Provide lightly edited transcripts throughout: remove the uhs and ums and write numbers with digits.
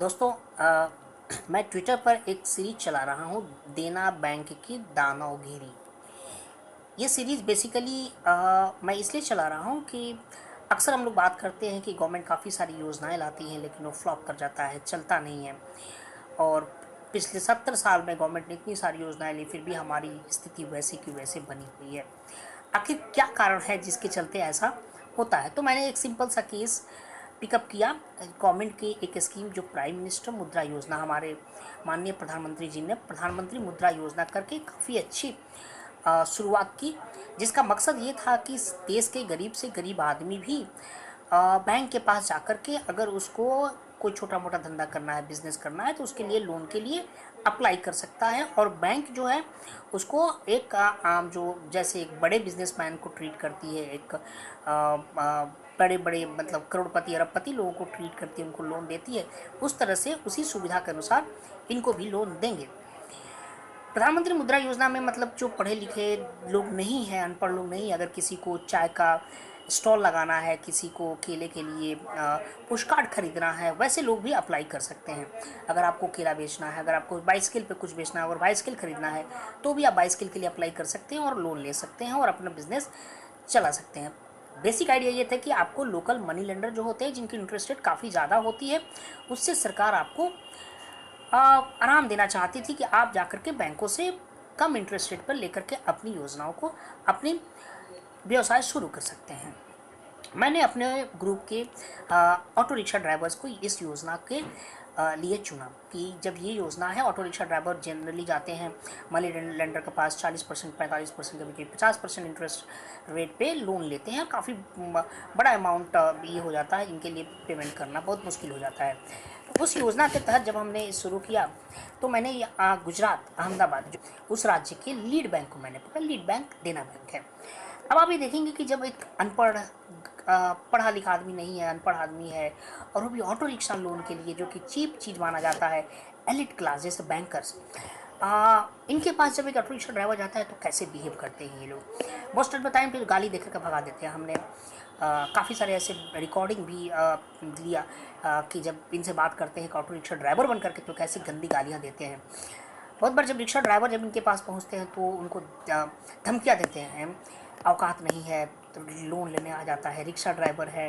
दोस्तों, मैं ट्विटर पर एक सीरीज चला रहा हूँ, देना बैंक की दानवगिरी। ये सीरीज़ बेसिकली मैं इसलिए चला रहा हूँ कि अक्सर हम लोग बात करते हैं कि गवर्नमेंट काफ़ी सारी योजनाएं लाती हैं, लेकिन वो फ्लॉप कर जाता है, चलता नहीं है। और पिछले 70 साल में गवर्नमेंट ने इतनी सारी योजनाएं ली, फिर भी हमारी स्थिति वैसे की वैसे बनी हुई है। आखिर क्या कारण है जिसके चलते ऐसा होता है? तो मैंने एक सिंपल सा केस पिकअप किया। गवर्नमेंट की एक स्कीम जो प्राइम मिनिस्टर मुद्रा योजना, हमारे माननीय प्रधानमंत्री जी ने प्रधानमंत्री मुद्रा योजना करके काफ़ी अच्छी शुरुआत की, जिसका मकसद ये था कि देश के गरीब से गरीब आदमी भी बैंक के पास जाकर के अगर उसको कोई छोटा मोटा धंधा करना है, बिजनेस करना है, तो उसके लिए लोन के लिए अप्लाई कर सकता है। और बैंक जो है उसको एक आम जो जैसे एक बड़े बिजनेसमैन को ट्रीट करती है, एक बड़े बड़े मतलब करोड़पति अरबपति लोगों को ट्रीट करती है, उनको लोन देती है, उस तरह से उसी सुविधा के अनुसार इनको भी लोन देंगे। प्रधानमंत्री मुद्रा योजना में मतलब जो पढ़े लिखे लोग नहीं हैं, अनपढ़ लोग नहीं, अगर किसी को चाय का स्टॉल लगाना है, किसी को केले के लिए पुश कार्ड खरीदना है, वैसे लोग भी अप्लाई कर सकते हैं। अगर आपको केला बेचना है, अगर आपको बाइसिकल पे कुछ बेचना है और बाइसिकल खरीदना है, तो भी आप बाइसिकल के लिए अप्लाई कर सकते हैं और लोन ले सकते हैं और अपना बिजनेस चला सकते हैं। बेसिक आइडिया ये था कि आपको लोकल मनी लेंडर जो होते हैं, जिनकी इंटरेस्ट रेट काफ़ी ज़्यादा होती है, उससे सरकार आपको आराम देना चाहती थी कि आप जाकर के बैंकों से कम इंटरेस्ट रेट पर लेकर के अपनी योजनाओं को, अपनी व्यवसाय शुरू कर सकते हैं। मैंने अपने ग्रुप के ऑटो रिक्शा ड्राइवर्स को इस योजना के लिए चुना कि जब ये योजना है, ऑटो रिक्शा ड्राइवर जनरली जाते हैं मनी लेंडर के पास, 40%, 45%, कभी 50% इंटरेस्ट रेट पे लोन लेते हैं। काफ़ी बड़ा अमाउंट ये हो जाता है, इनके लिए पेमेंट करना बहुत मुश्किल हो जाता है। तो उस योजना के तहत जब हमने शुरू किया, तो मैंने गुजरात, अहमदाबाद, जो उस राज्य के लीड बैंक को मैंने पकड़ा। लीड बैंक देना बैंक है। अब आप ये देखेंगे कि जब एक अनपढ़ पढ़ा लिखा आदमी नहीं है, अनपढ़ आदमी है, और वो भी ऑटो रिक्शा लोन के लिए, जो कि चीप चीज़ माना जाता है, एलिट क्लास जैसे बैंकर्स, इनके पास जब एक ऑटो रिक्शा ड्राइवर जाता है तो कैसे बिहेव करते हैं ये लोग। मोस्ट ऑफ द टाइम फिर गाली देकर के भगा देते हैं। हमने काफ़ी सारे ऐसे रिकॉर्डिंग भी लिया कि जब इनसे बात करते हैं ऑटो रिक्शा ड्राइवर बन करके, तो कैसी गंदी गालियाँ देते हैं। बहुत बार जब रिक्शा ड्राइवर जब इनके पास पहुंचते हैं तो उनको धमकियाँ देते हैं, औकात नहीं है तो लोन लेने आ जाता है, रिक्शा ड्राइवर है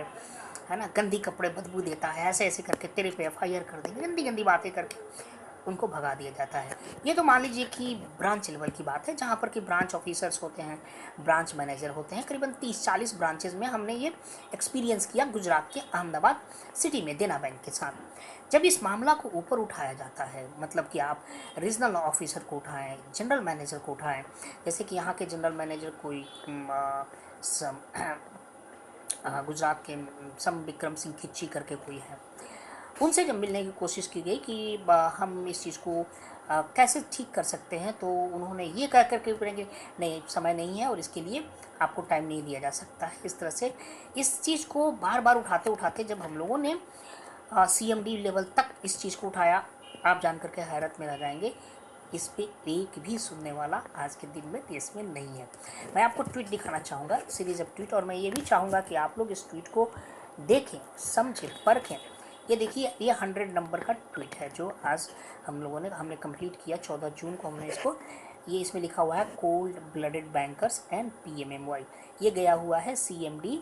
ना, गंदी कपड़े, बदबू देता है, ऐसे ऐसे करके तेरे पे एफआईआर कर देंगे, गंदी गंदी बातें करके उनको भगा दिया जाता है। ये तो मान लीजिए कि ब्रांच लेवल की बात है, जहाँ पर कि ब्रांच ऑफिसर्स होते हैं, ब्रांच मैनेजर होते हैं। करीबन 30-40 ब्रांचेज में हमने ये एक्सपीरियंस किया गुजरात के अहमदाबाद सिटी में देना बैंक के साथ। जब इस मामला को ऊपर उठाया जाता है, मतलब कि आप रीजनल ऑफिसर को उठाएं, जनरल मैनेजर को उठाएं, जैसे कि यहाँ के जनरल मैनेजर कोई गुजरात के सम विक्रम सिंह खिच्ची करके कोई है, उनसे जब मिलने की कोशिश की गई कि हम इस चीज़ को कैसे ठीक कर सकते हैं, तो उन्होंने ये कह करके करेंगे नहीं, समय नहीं है और इसके लिए आपको टाइम नहीं दिया जा सकता है। इस तरह से इस चीज़ को बार बार उठाते उठाते जब हम लोगों ने सीएमडी लेवल तक इस चीज़ को उठाया, आप जान करके हैरत में रह जाएंगे, इस पे एक भी सुनने वाला आज के दिन में देश में नहीं है। मैं आपको ट्वीट दिखाना चाहूँगा, सीरीज ऑफ ट्वीट, और मैं ये भी चाहूँगा कि आप लोग इस ट्वीट को देखें, समझें, परखें। ये देखिए, ये 100 नंबर का ट्वीट है जो आज हमने कंप्लीट किया 14 जून को हमने इसको। ये इसमें लिखा हुआ है cold blooded bankers and PMMY. ये गया हुआ है सीएमडी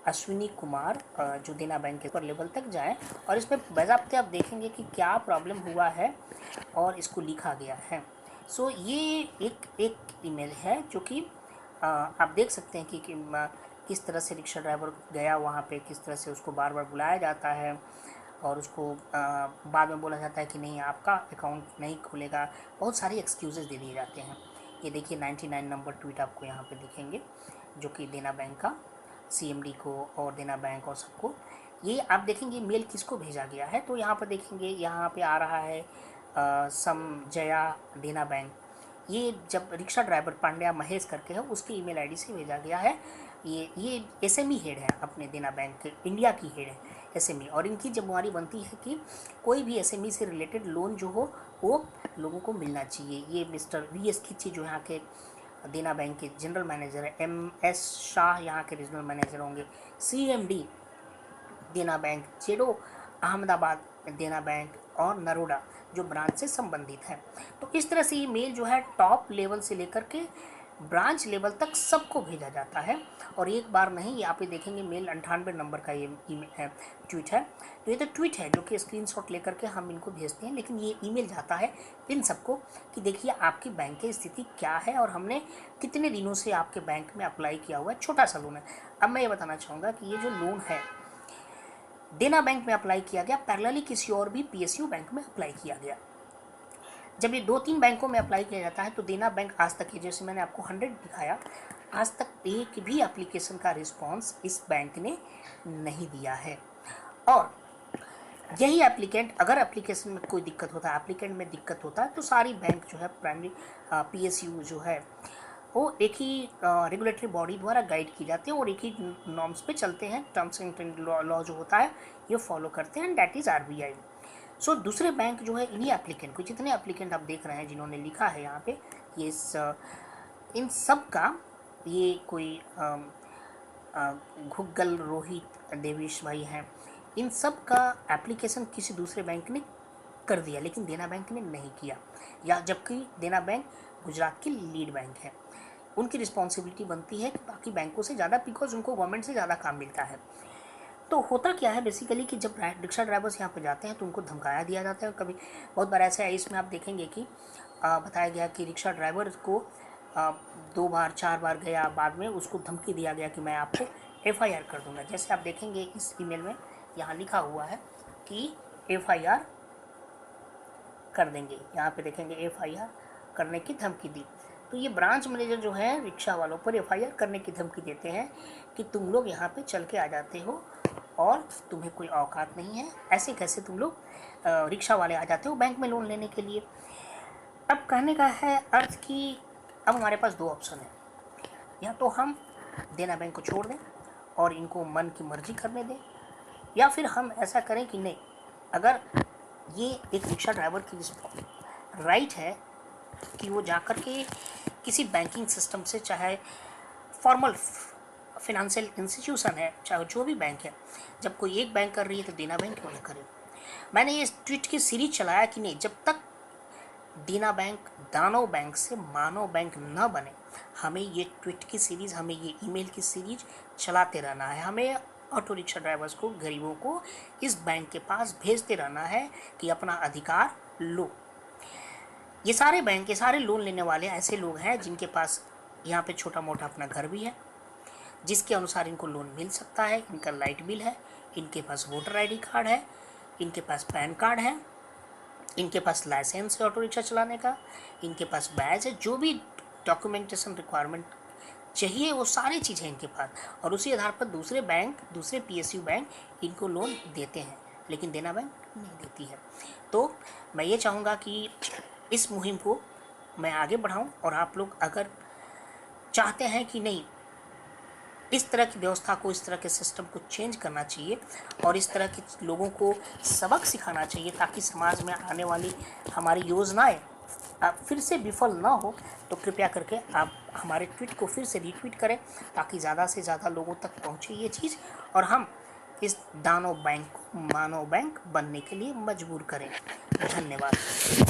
अश्विनी कुमार, जो देना बैंक के ऊपर लेवल तक जाए, और इसमें बाज़ाब्ते आप देखेंगे कि क्या प्रॉब्लम हुआ है और इसको लिखा गया है। सो ये एक ईमेल है जो कि आप देख सकते हैं कि किस तरह से रिक्शा ड्राइवर गया वहाँ पे, किस तरह से उसको बार बार बुलाया जाता है और उसको बाद में बोला जाता है कि नहीं, आपका अकाउंट नहीं खुलेगा। बहुत सारी एक्सक्यूज़ेस दे दिए जाते हैं। ये देखिए 99 नंबर ट्वीट आपको यहाँ पे दिखेंगे, जो कि देना बैंक का सीएमडी को और देना बैंक और सबको। ये आप देखेंगे मेल किसको भेजा गया है, तो यहाँ पर देखेंगे, यहाँ पे आ रहा है समजया देना बैंक। ये जब रिक्शा ड्राइवर पांड्या महेश करके है, उसकी ईमेल आईडी से भेजा गया है। ये एसएमई हेड है अपने देना बैंक के, इंडिया की हेड है एसएमई, और इनकी जिम्मेवारी बनती है कि कोई भी एसएमई से रिलेटेड लोन जो हो वो लोगों को मिलना चाहिए। ये मिस्टर वीएस खिच्ची जो यहाँ के देना बैंक के जनरल मैनेजर है, एमएस शाह यहाँ के रीजनल मैनेजर होंगे, सीएमडी देना बैंक, जेडो अहमदाबाद देना बैंक, और नरोडा जो ब्रांच से संबंधित है। तो इस तरह से ये मेल जो है टॉप लेवल से लेकर के ब्रांच लेवल तक सबको भेजा जाता है। और एक बार नहीं, यहाँ पे देखेंगे मेल 98 नंबर का ये ट्वीट है। तो ये तो ट्वीट है जो कि स्क्रीनशॉट लेकर के हम इनको भेजते हैं, लेकिन ये ईमेल जाता है इन सबको कि देखिए आपकी बैंक की स्थिति क्या है और हमने कितने दिनों से आपके बैंक में अप्लाई किया हुआ है। छोटा सा लोन है। अब मैं ये बताना चाहूँगा कि ये जो लोन है देना बैंक में अप्लाई किया गया, पैरेलली किसी और भी PSU बैंक में अप्लाई किया गया। जब ये 2-3 बैंकों में अप्लाई किया जाता है तो देना बैंक आज तक, जैसे मैंने आपको 100 दिखाया, आज तक एक भी एप्लीकेशन का रिस्पांस इस बैंक ने नहीं दिया है। और यही एप्लीकेंट, अगर एप्लीकेशन में कोई दिक्कत होता है, एप्लीकेंट में दिक्कत होता है, तो सारी बैंक जो है प्राइमरी PSU जो है वो एक ही रेगुलेटरी बॉडी द्वारा गाइड की जाती है और एक ही नॉर्म्स पे चलते हैं। टर्म्स एंड लॉ जो होता है ये फॉलो करते हैं, दैट इज़ RBI। सो दूसरे बैंक जो है इन्हीं एप्लीकेंट को, जितने एप्लीकेंट आप देख रहे हैं जिन्होंने लिखा है यहाँ पे, ये इन सब का ये कोई घुग्गल रोहित देवेश भाई हैं, इन सब का एप्लीकेशन किसी दूसरे बैंक ने कर दिया, लेकिन देना बैंक ने नहीं किया। या जबकि देना बैंक गुजरात की लीड बैंक है, उनकी रिस्पॉन्सिबिलिटी बनती है कि बाकी बैंकों से ज़्यादा, बिकॉज उनको गवर्नमेंट से ज़्यादा काम मिलता है। तो होता क्या है बेसिकली कि जब रिक्शा ड्राइवर्स यहाँ पे जाते हैं तो उनको धमकाया दिया जाता है। कभी बहुत बार ऐसा है, इसमें आप देखेंगे कि बताया गया कि रिक्शा ड्राइवर को 2 बार 4 बार गया, बाद में उसको धमकी दिया गया कि मैं आपको FIR कर दूंगा। जैसे आप देखेंगे इस ईमेल में यहाँ लिखा हुआ है कि FIR कर देंगे, यहाँ पे देखेंगे FIR करने की धमकी दी। तो ये ब्रांच मैनेजर जो है रिक्शा वालों पर FIR करने की धमकी देते हैं कि तुम लोग यहाँ पे चल के आ जाते हो और तुम्हें कोई औकात नहीं है, ऐसे कैसे तुम लोग रिक्शा वाले आ जाते हो बैंक में लोन लेने के लिए। अब कहने का है अर्थ कि अब हमारे पास 2 ऑप्शन है, या तो हम देना बैंक को छोड़ दें और इनको मन की मर्जी करने दें, या फिर हम ऐसा करें कि नहीं, अगर ये एक रिक्शा ड्राइवर की राइट है कि वो जाकर के किसी बैंकिंग सिस्टम से, चाहे फॉर्मल फिनेंशियल इंस्टीट्यूशन है, चाहे जो भी बैंक है, जब कोई एक बैंक कर रही है तो देना बैंक क्यों ना करे। मैंने ये ट्वीट की सीरीज चलाया कि नहीं, जब तक देना बैंक दानव बैंक से मानव बैंक न बने, हमें ये ट्वीट की सीरीज़, हमें ये ईमेल की सीरीज चलाते रहना है। हमें ऑटो रिक्शा ड्राइवर्स को, गरीबों को इस बैंक के पास भेजते रहना है कि अपना अधिकार लो। ये सारे बैंक, ये सारे लोन लेने वाले ऐसे लोग हैं जिनके पास यहाँ पे छोटा मोटा अपना घर भी है, जिसके अनुसार इनको लोन मिल सकता है। इनका लाइट बिल है, इनके पास वोटर ID कार्ड है, इनके पास पैन कार्ड है, इनके पास लाइसेंस है ऑटो रिक्शा चलाने का, इनके पास बैज है, जो भी डॉक्यूमेंटेशन रिक्वायरमेंट चाहिए वो सारी चीज़ें इनके पास। और उसी आधार पर दूसरे बैंक, दूसरे PSU बैंक इनको लोन देते हैं, लेकिन देना बैंक नहीं देती है। तो मैं ये चाहूँगा कि इस मुहिम को मैं आगे बढ़ाऊँ, और आप लोग अगर चाहते हैं कि नहीं, इस तरह की व्यवस्था को, इस तरह के सिस्टम को चेंज करना चाहिए और इस तरह के लोगों को सबक सिखाना चाहिए, ताकि समाज में आने वाली हमारी योजनाएं फिर से विफल ना हो, तो कृपया करके आप हमारे ट्वीट को फिर से रीट्वीट करें, ताकि ज़्यादा से ज़्यादा लोगों तक पहुँचे ये चीज़, और हम इस दानव बैंक को मानव बैंक बनने के लिए मजबूर करें। धन्यवाद।